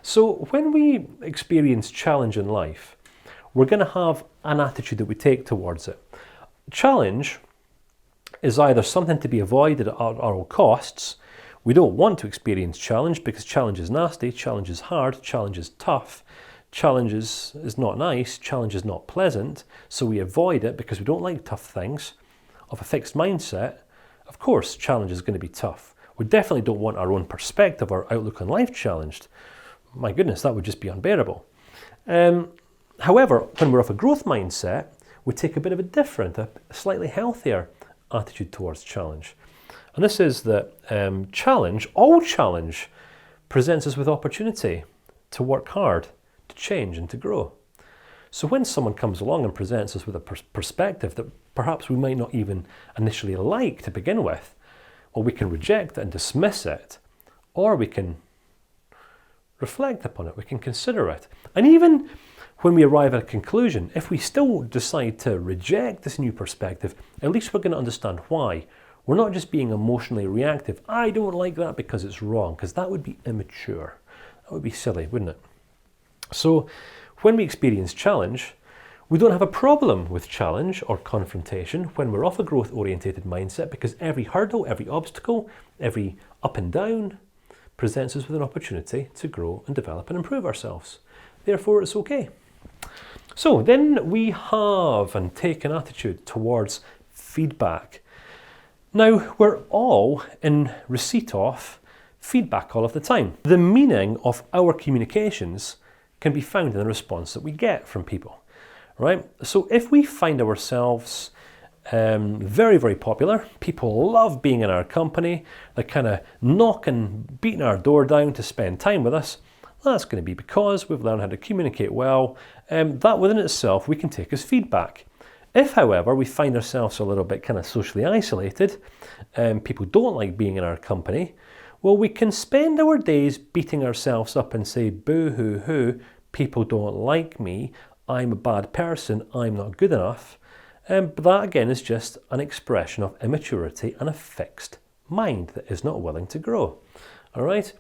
So when we experience challenge in life, we're going to have an attitude that we take towards it. Challenge is either something to be avoided at all costs. We don't want to experience challenge because challenge is nasty, challenge is hard, challenge is tough, challenge is not nice, challenge is not pleasant, so we avoid it because we don't like tough things. Of a fixed mindset, of course, challenge is going to be tough. We definitely don't want our own perspective or outlook on life challenged. My goodness, that would just be unbearable. However, when we're of a growth mindset, we take a bit of a different, a slightly healthier attitude towards challenge. And this is that all challenge presents us with opportunity to work hard, to change and to grow. So when someone comes along and presents us with a perspective that perhaps we might not even initially like to begin with, well, we can reject it and dismiss it, or we can reflect upon it, we can consider it. And even when we arrive at a conclusion, if we still decide to reject this new perspective, at least we're going to understand why. We're not just being emotionally reactive. I don't like that because it's wrong, because that would be immature. That would be silly, wouldn't it? So when we experience challenge, we don't have a problem with challenge or confrontation when we're off a growth-orientated mindset, because every hurdle, every obstacle, every up and down presents us with an opportunity to grow and develop and improve ourselves. Therefore, it's okay. So then we have and take an attitude towards feedback. Now, we're all in receipt of feedback all of the time. The meaning of our communications can be found in the response that we get from people, right? So if we find ourselves very, very popular, people love being in our company, they're kind of knocking, beating our door down to spend time with us, that's going to be because we've learned how to communicate well. That within itself we can take as feedback. If, however, we find ourselves a little bit kind of socially isolated, people don't like being in our company, well, we can spend our days beating ourselves up and say, boo-hoo-hoo, people don't like me, I'm a bad person, I'm not good enough. But that, again, is just an expression of immaturity and a fixed mind that is not willing to grow. All right?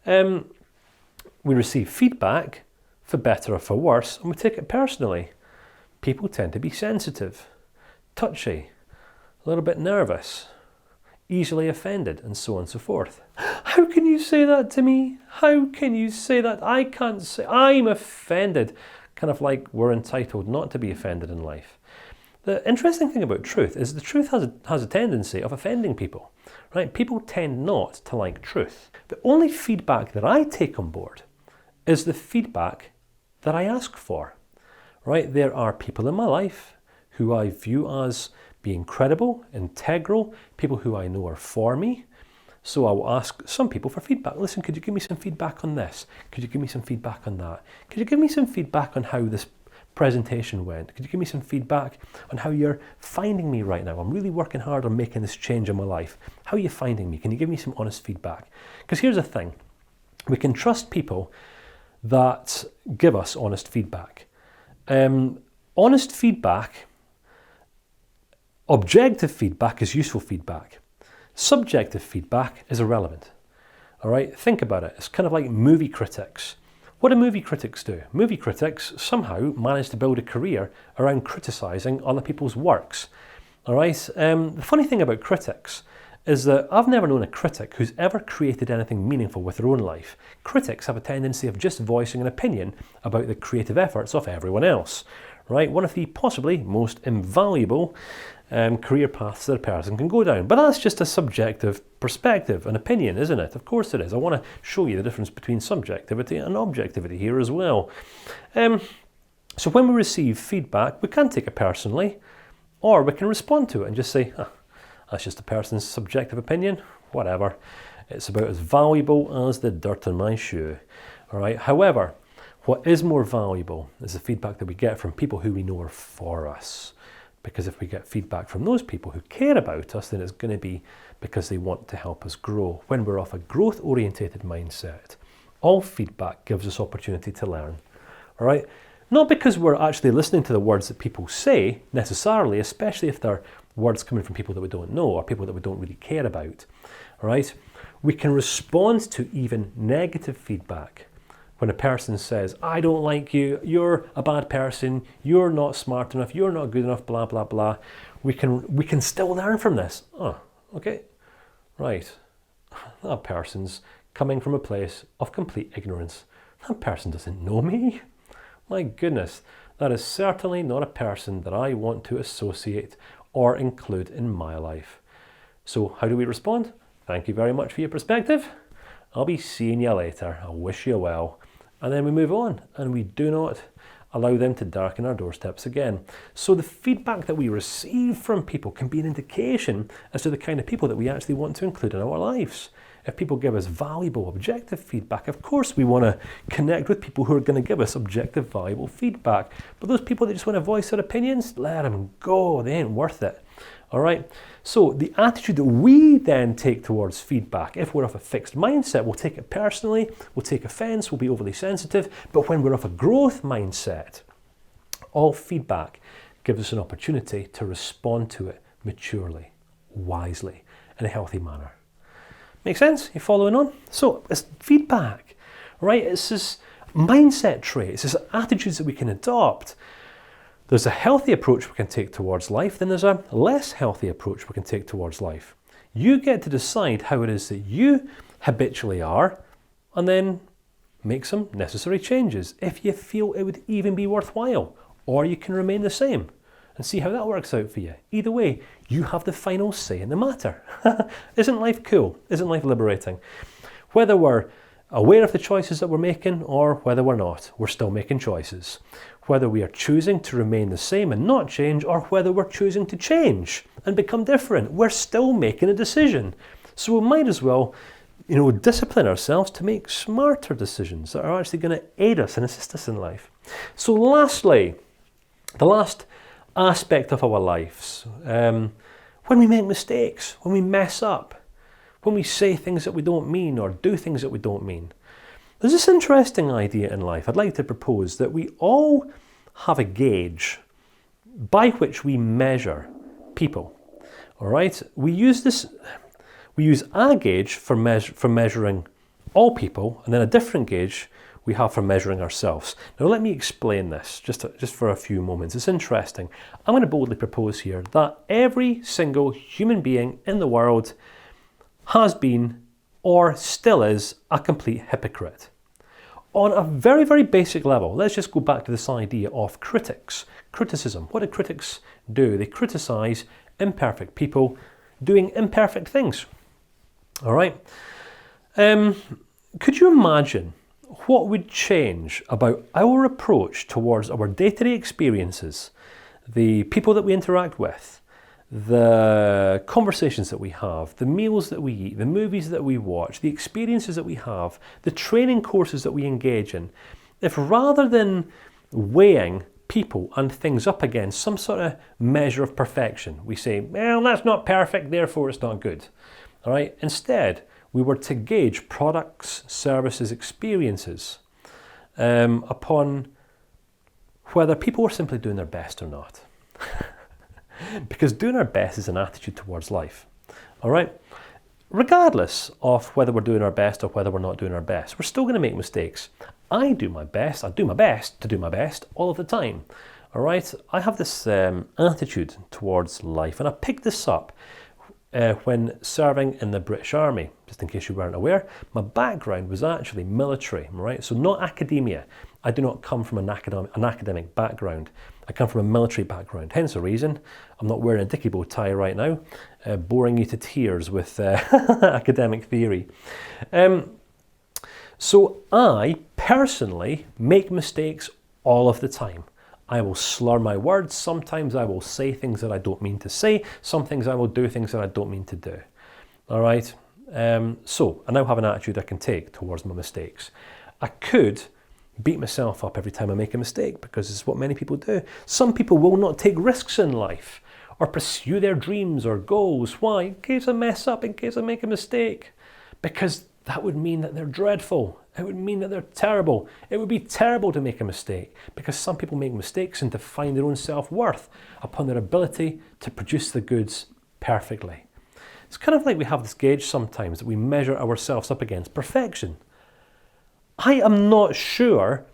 We receive feedback, for better or for worse, and we take it personally. People tend to be sensitive, touchy, a little bit nervous, easily offended, and so on and so forth. How can you say that to me? How can you say that? I can't say, I'm offended. Kind of like we're entitled not to be offended in life. The interesting thing about truth is the truth has a tendency of offending people, right? People tend not to like truth. The only feedback that I take on board is the feedback that I ask for, right? There are people in my life who I view as being credible, integral, people who I know are for me. So I will ask some people for feedback. Listen, could you give me some feedback on this? Could you give me some feedback on that? Could you give me some feedback on how this presentation went? Could you give me some feedback on how you're finding me right now? I'm really working hard on making this change in my life. How are you finding me? Can you give me some honest feedback? Because here's the thing. We can trust people that give us honest feedback. Honest feedback, objective feedback is useful feedback. Subjective feedback is irrelevant. All right, think about it. It's kind of like movie critics. What do movie critics do? Movie critics somehow manage to build a career around criticising other people's works. All right. The funny thing about critics is that I've never known a critic who's ever created anything meaningful with their own life. Critics have a tendency of just voicing an opinion about the creative efforts of everyone else. Right. One of the possibly most invaluable career paths that a person can go down. But that's just a subjective perspective, an opinion, isn't it? Of course it is. I want to show you the difference between subjectivity and objectivity here as well. So when we receive feedback, we can take it personally, or we can respond to it and just say, that's just a person's subjective opinion, whatever. It's about as valuable as the dirt on my shoe. All right. However, what is more valuable is the feedback that we get from people who we know are for us. Because if we get feedback from those people who care about us, then it's going to be because they want to help us grow. When we're off a growth-orientated mindset, all feedback gives us opportunity to learn. All right? Not because we're actually listening to the words that people say necessarily, especially if they're words coming from people that we don't know or people that we don't really care about. All right? We can respond to even negative feedback When a person says, I don't like you, you're a bad person, you're not smart enough, you're not good enough, blah, blah, blah, we can still learn from this. Oh, okay, right. That person's coming from a place of complete ignorance. That person doesn't know me. My goodness, that is certainly not a person that I want to associate or include in my life. So how do we respond? Thank you very much for your perspective. I'll be seeing you later. I wish you well. And then we move on, and we do not allow them to darken our doorsteps again. So the feedback that we receive from people can be an indication as to the kind of people that we actually want to include in our lives. If people give us valuable, objective feedback, of course we want to connect with people who are going to give us objective, valuable feedback. But those people that just want to voice their opinions, let them go. They ain't worth it. All right. So the attitude that we then take towards feedback, if we're of a fixed mindset, we'll take it personally, we'll take offense, we'll be overly sensitive. But when we're of a growth mindset, all feedback gives us an opportunity to respond to it maturely, wisely, in a healthy manner. Make sense? You following on? So it's feedback, right? It's this mindset traits, it's attitudes that we can adopt. There's a healthy approach we can take towards life, then there's a less healthy approach we can take towards life. You get to decide how it is that you habitually are, and then make some necessary changes if you feel it would even be worthwhile, or you can remain the same and see how that works out for you. Either way, you have the final say in the matter. Isn't life cool? Isn't life liberating? Whether we're aware of the choices that we're making or whether we're not, we're still making choices. Whether we are choosing to remain the same and not change, or whether we're choosing to change and become different, we're still making a decision. So we might as well, discipline ourselves to make smarter decisions that are actually going to aid us and assist us in life. So lastly, the last aspect of our lives, when we make mistakes, when we mess up, when we say things that we don't mean or do things that we don't mean. There's this interesting idea in life I'd like to propose, that we all have a gauge by which we measure people. All right? We use a gauge for measuring all people, and then a different gauge we have for measuring ourselves. Now let me explain this just for a few moments. It's interesting. I'm going to boldly propose here that every single human being in the world has been or still is a complete hypocrite. On a very, very basic level, let's just go back to this idea of criticism. What do critics do? They criticize imperfect people doing imperfect things. All right? Could you imagine what would change about our approach towards our day-to-day experiences, the people that we interact with, the conversations that we have, the meals that we eat, the movies that we watch, the experiences that we have, the training courses that we engage in, if rather than weighing people and things up against some sort of measure of perfection, we say, well, that's not perfect, therefore it's not good. All right? Instead, we were to gauge products, services, experiences upon whether people were simply doing their best or not. Because doing our best is an attitude towards life. All right? Regardless of whether we're doing our best or whether we're not doing our best, we're still going to make mistakes. I do my best to do my best all of the time. All right? I have this attitude towards life, and I picked this up when serving in the British Army. Just in case you weren't aware, my background was actually military, right? So not academia. I do not come from an academic background. I come from a military background. Hence the reason I'm not wearing a dicky bow tie right now, boring you to tears with academic theory. So I personally make mistakes all of the time. I will slur my words. Sometimes I will say things that I don't mean to say. Some things I will do things that I don't mean to do. All right? So I now have an attitude I can take towards my mistakes. I could beat myself up every time I make a mistake, because it's what many people do. Some people will not take risks in life or pursue their dreams or goals. Why? In case I mess up, in case I make a mistake. Because that would mean that they're dreadful. It would mean that they're terrible. It would be terrible to make a mistake, because some people make mistakes and define their own self-worth upon their ability to produce the goods perfectly. It's kind of like we have this gauge sometimes that we measure ourselves up against perfection. I am not sure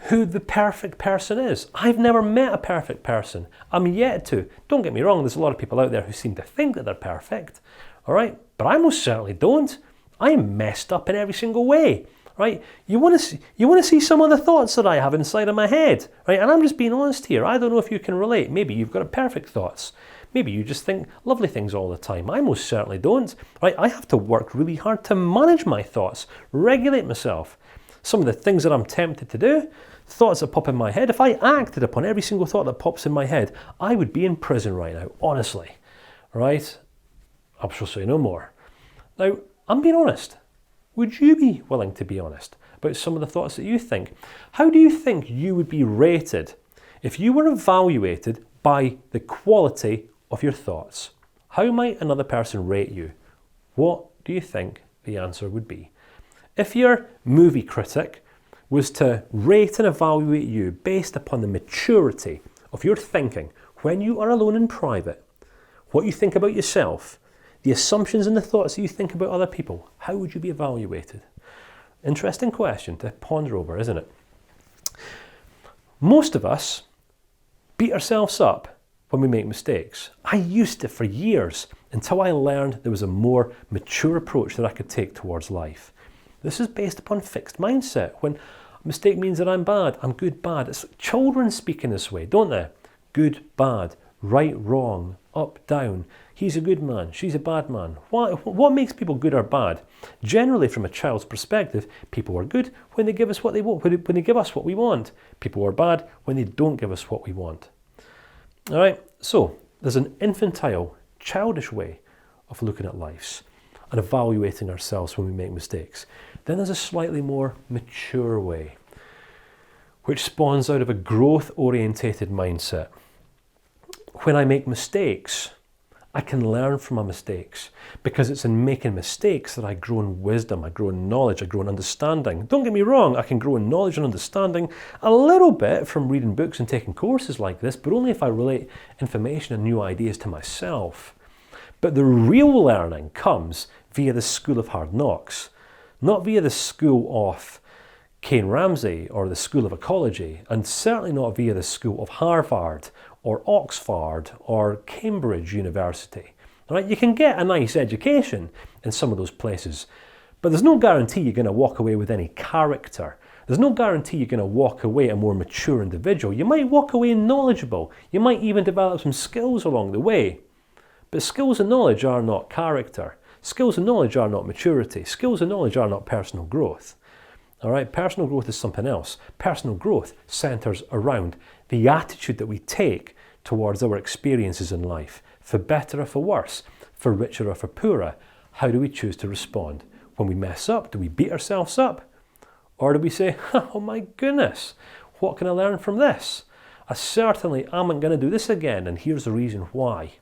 who the perfect person is. I've never met a perfect person. I'm yet to. Don't get me wrong, there's a lot of people out there who seem to think that they're perfect, all right? But I most certainly don't. I am messed up in every single way, right? You want to see some of the thoughts that I have inside of my head, right? And I'm just being honest here. I don't know if you can relate. Maybe you've got perfect thoughts. Maybe you just think lovely things all the time. I most certainly don't, right? I have to work really hard to manage my thoughts, regulate myself. Some of the things that I'm tempted to do, thoughts that pop in my head, if I acted upon every single thought that pops in my head, I would be in prison right now, honestly, right? I shall say no more. Now, I'm being honest. Would you be willing to be honest about some of the thoughts that you think? How do you think you would be rated if you were evaluated by the quality of your thoughts? How might another person rate you? What do you think the answer would be? If your movie critic was to rate and evaluate you based upon the maturity of your thinking when you are alone in private, what you think about yourself, the assumptions and the thoughts that you think about other people, how would you be evaluated? Interesting question to ponder over, isn't it? Most of us beat ourselves up when we make mistakes. I used to for years until I learned there was a more mature approach that I could take towards life. This is based upon fixed mindset. When a mistake means that I'm bad, I'm good, bad. It's like children speaking this way, don't they? Good, bad, right, wrong, up, down. He's a good man, she's a bad man. What makes people good or bad? Generally, from a child's perspective, people are good when they give us what they want, when they give us what we want. People are bad when they don't give us what we want. All right, so there's an infantile, childish way of looking at lives and evaluating ourselves when we make mistakes. Then there's a slightly more mature way, which spawns out of a growth-orientated mindset. When I make mistakes, I can learn from my mistakes, because it's in making mistakes that I grow in wisdom, I grow in knowledge, I grow in understanding. Don't get me wrong, I can grow in knowledge and understanding a little bit from reading books and taking courses like this, but only if I relate information and new ideas to myself. But the real learning comes via the school of hard knocks, not via the school of Kane Ramsey or the school of ecology, and certainly not via the school of Harvard or Oxford or Cambridge University. All right, you can get a nice education in some of those places, but there's no guarantee you're going to walk away with any character. There's no guarantee you're going to walk away a more mature individual. You might walk away knowledgeable. You might even develop some skills along the way. But skills and knowledge are not character. Skills and knowledge are not maturity. Skills and knowledge are not personal growth. All right, personal growth is something else. Personal growth centers around the attitude that we take towards our experiences in life, for better or for worse, for richer or for poorer. How do we choose to respond? When we mess up, do we beat ourselves up? Or do we say, oh my goodness, what can I learn from this? I certainly am going to do this again, and here's the reason why.